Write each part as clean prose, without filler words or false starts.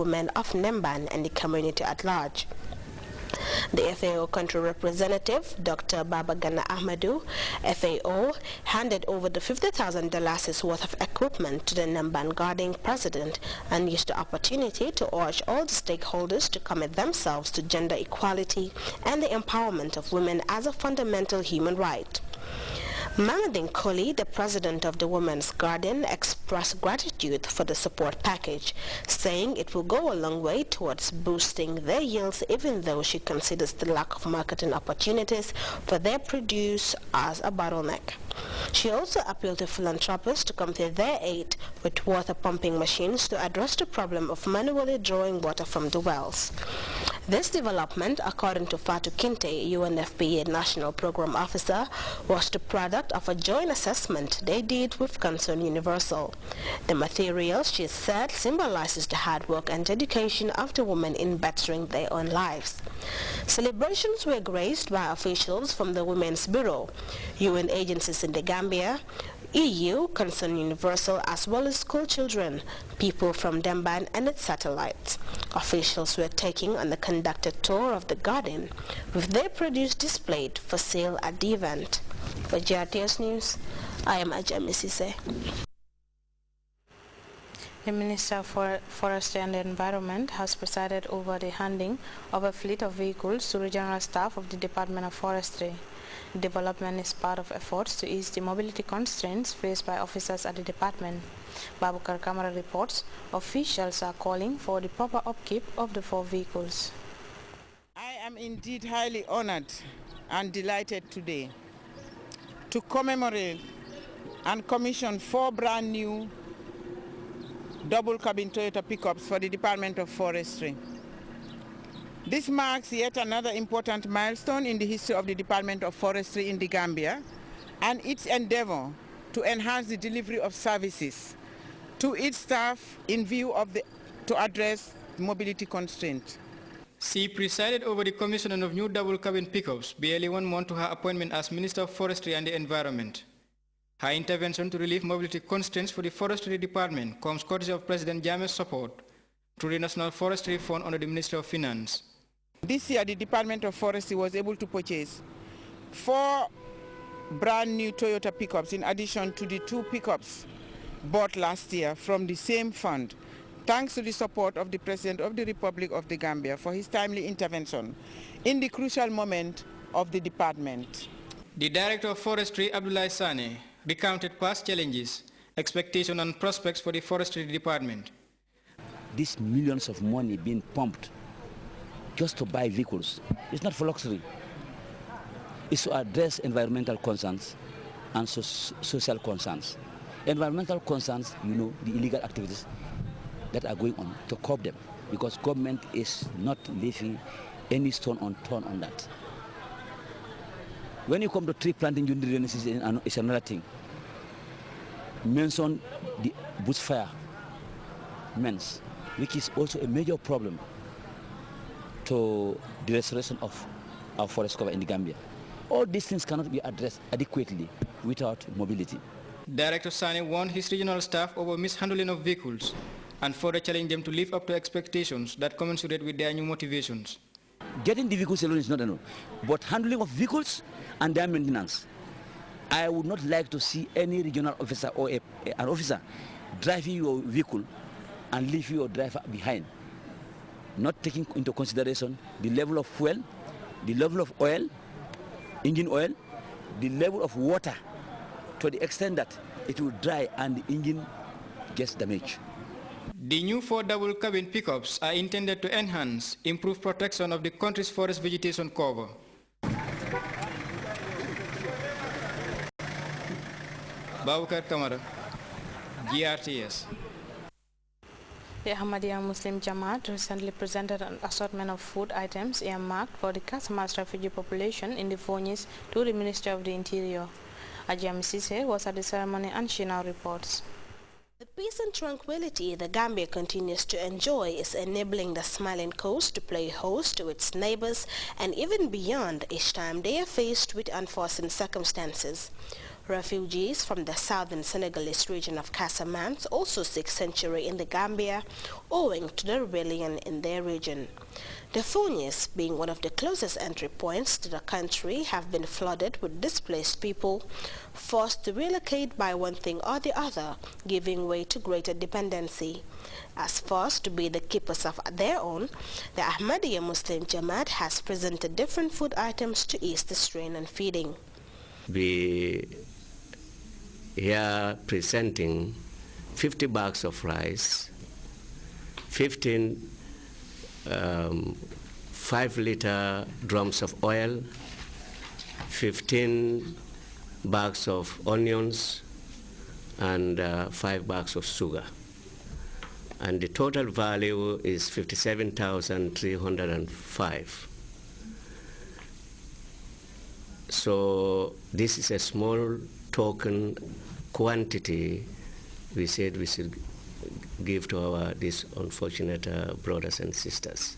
women of Nemban and the community at large. The FAO country representative, Dr. Babagana Ahmadu, FAO, handed over the $50,000 worth of equipment to the Namban Guarding president and used the opportunity to urge all the stakeholders to commit themselves to gender equality and the empowerment of women as a fundamental human right. Mamadine Koli, the president of the Women's Garden, expressed gratitude for the support package, saying it will go a long way towards boosting their yields, even though she considers the lack of marketing opportunities for their produce as a bottleneck. She also appealed to philanthropists to come to their aid with water pumping machines to address the problem of manually drawing water from the wells. This development, according to Fatou Kinte, UNFPA National Program Officer, was the product of a joint assessment they did with Concern Universal. The material, she said, symbolizes the hard work and dedication of the women in bettering their own lives. Celebrations were graced by officials from the Women's Bureau, UN agencies in the Gambia, EU, Concern Universal, as well as school children, people from Demban and its satellites. Officials were taking on the conducted tour of the garden, with their produce displayed for sale at the event. For GRTS News, I am Ajami Sise. The Minister for Forestry and Environment has presided over the handing of a fleet of vehicles to the general staff of the Department of Forestry. Development is part of efforts to ease the mobility constraints faced by officers at the department. Babukar Kamara reports officials are calling for the proper upkeep of the 4 vehicles. I am indeed highly honored and delighted today to commemorate and commission 4 brand new double cabin Toyota pickups for the Department of Forestry. This marks yet another important milestone in the history of the Department of Forestry in the Gambia and its endeavor to enhance the delivery of services to its staff in view of to address mobility constraints. She presided over the commissioning of new double cabin pickups barely 1 month to her appointment as Minister of Forestry and the Environment. Her intervention to relieve mobility constraints for the Forestry Department comes courtesy of President Jammeh's support through the National Forestry Fund under the Ministry of Finance. This year, the Department of Forestry was able to purchase 4 brand new Toyota pickups in addition to the 2 pickups bought last year from the same fund, thanks to the support of the President of the Republic of the Gambia for his timely intervention in the crucial moment of the department. The Director of Forestry, Abdullah Sane, recounted past challenges, expectations and prospects for the Forestry Department. These millions of money being pumped just to buy vehicles, it's not for luxury. It's to address environmental concerns and social concerns. Environmental concerns, you know, the illegal activities that are going on, to curb them, because government is not leaving any stone unturned on that. When you come to tree planting during the rainy season, it's another thing. Mention the bushfire menace, which is also a major problem to the restoration of our forest cover in the Gambia. All these things cannot be addressed adequately without mobility. Director Sane warned his regional staff over mishandling of vehicles and further challenged them to live up to expectations that commensurate with their new motivations. Getting the vehicles alone is not enough, but handling of vehicles and their maintenance. I would not like to see any regional officer or an officer driving your vehicle and leave your driver behind, not taking into consideration the level of fuel, the level of oil, engine oil, the level of water, to the extent that it will dry and the engine gets damaged. The new 4 double cabin pickups are intended to enhance, improve protection of the country's forest vegetation cover. Babukar Kamara, GRTS. The Ahmadiyya Muslim Jamaat recently presented an assortment of food items earmarked for the Casamas refugee population in the Fonyis to the Ministry of the Interior. Ajami Sise was at the ceremony and she now reports. The peace and tranquility the Gambia continues to enjoy is enabling the Smiling Coast to play host to its neighbors and even beyond each time they are faced with unforeseen circumstances. Refugees from the southern Senegalese region of Casamance also seek sanctuary in the Gambia owing to the rebellion in their region. The Funis, being one of the closest entry points to the country, have been flooded with displaced people, forced to relocate by one thing or the other, giving way to greater dependency. As forced to be the keepers of their own, the Ahmadiyya Muslim Jamaat has presented different food items to ease the strain on feeding. We are presenting 50 bags of rice, 15 5-liter drums of oil, 15 bags of onions, and 5 bags of sugar. And the total value is 57,305. So this is a small token quantity we said we should give to these unfortunate brothers and sisters.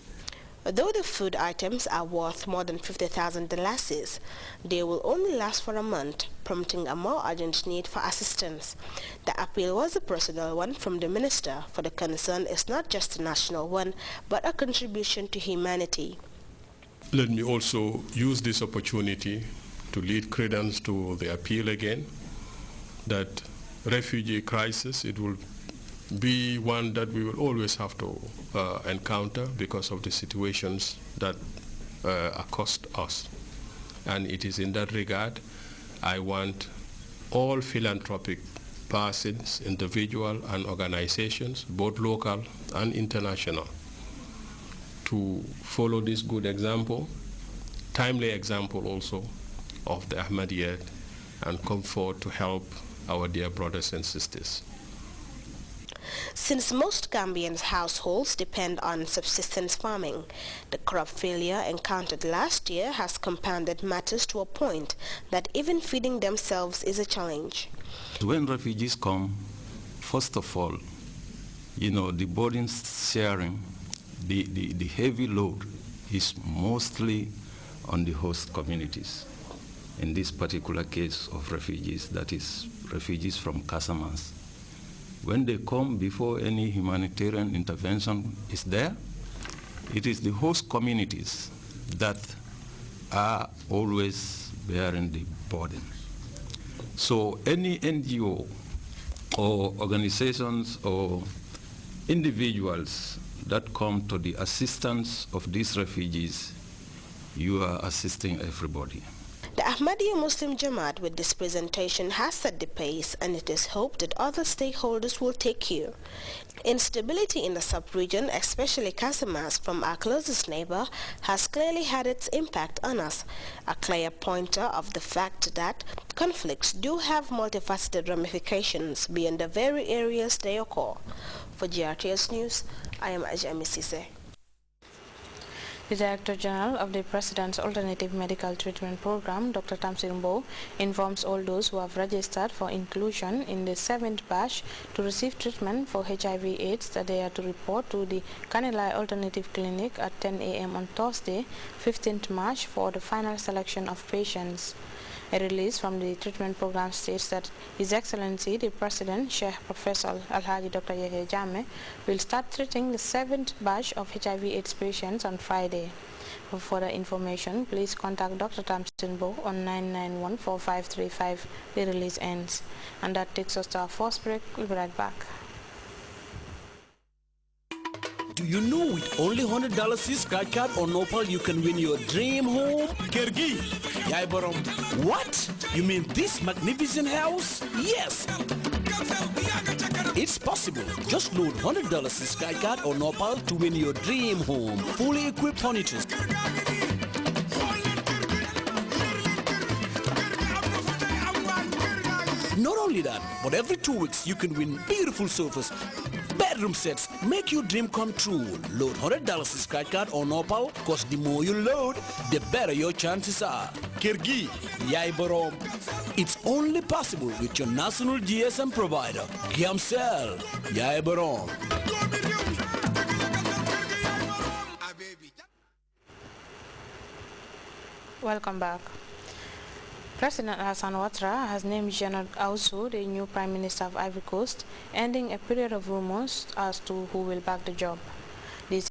Though the food items are worth more than 50,000 dollars, they will only last for a month, prompting a more urgent need for assistance. The appeal was a personal one from the minister, for the concern is not just a national one, but a contribution to humanity. Let me also use this opportunity to lead credence to the appeal again, that refugee crisis, it will be one that we will always have to encounter because of the situations that accost us. And it is in that regard I want all philanthropic persons, individual and organizations, both local and international, to follow this good example, timely example also of the Ahmadiyya, and come forward to help our dear brothers and sisters. Since most Gambian households depend on subsistence farming, the crop failure encountered last year has compounded matters to a point that even feeding themselves is a challenge. When refugees come, first of all, the burden sharing, the heavy load is mostly on the host communities. In this particular case of refugees, that is refugees from Casamance. When they come, before any humanitarian intervention is there, it is the host communities that are always bearing the burden. So any NGO or organizations or individuals that come to the assistance of these refugees, you are assisting everybody. The Ahmadiyya Muslim Jamaat with this presentation has set the pace, and it is hoped that other stakeholders will take cue. Instability in the sub-region, especially Casamance from our closest neighbor, has clearly had its impact on us, a clear pointer of the fact that conflicts do have multifaceted ramifications beyond the very areas they occur. For GRTS News, I am Ajami Sise. The Director General of the President's Alternative Medical Treatment Program, Dr. Tamsir Mbow, informs all those who have registered for inclusion in the 7th batch to receive treatment for HIV/AIDS that they are to report to the Kanilai Alternative Clinic at 10 a.m. on Thursday, 15th March for the final selection of patients. A release from the treatment program states that His Excellency the President, Sheikh Professor Alhaji Dr. Yahya Jammeh, will start treating the 7th batch of HIV/AIDS patients on Friday. For further information, please contact Dr. Tamsin Bo on 991-4535. The release ends. And that takes us to our first break. We'll be right back. Do you know with only $100 scratch card or Nopal you can win your dream home? Kergi, Yaibaram. What? You mean this magnificent house? Yes! It's possible. Just load $100 scratch card or Nopal to win your dream home. Fully equipped furniture. Not only that, but every 2 weeks you can win beautiful sofas, bedroom sets, make your dream come true. Load $100 scratch card on Nopal, cause the more you load, the better your chances are. Kirgi, Yaibarom. It's only possible with your national GSM provider, Giamcell, Yaibarom. Welcome back. President Alassane Ouattara has named Jeanne Aousou the new Prime Minister of Ivory Coast, ending a period of rumors as to who will back the job.